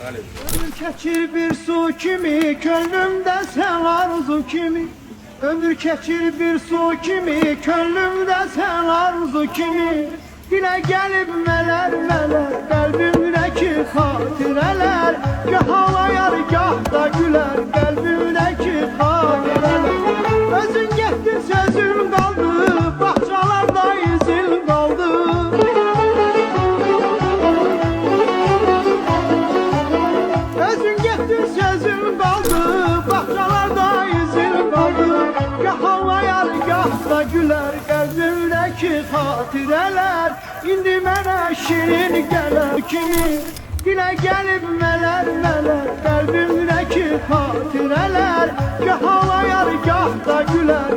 Ömür keçir bir su kimi, könlümde sen arzu kimi. Ömür keçir bir su kimi, könlümde sen arzu kimi. Dilə gəlib mələr mələr, qəlbimdəki xatirələr. Gah ağlayar, gah da gülər, qəlbimdəki xatirələr. Özün getdin, sözün qaldı, bağçalarda izin qaldı. Özün getdin, sözün qaldı, bağçalarda izin qaldı. Gah ağlayar, gah da gülər, qəlbimdəki xatirələr. İndi mənə şirin gələr kimi, dilə gəlib mələr mələr, qəlbimdəki xatirələr. Gah ağlayar, gah da gülər.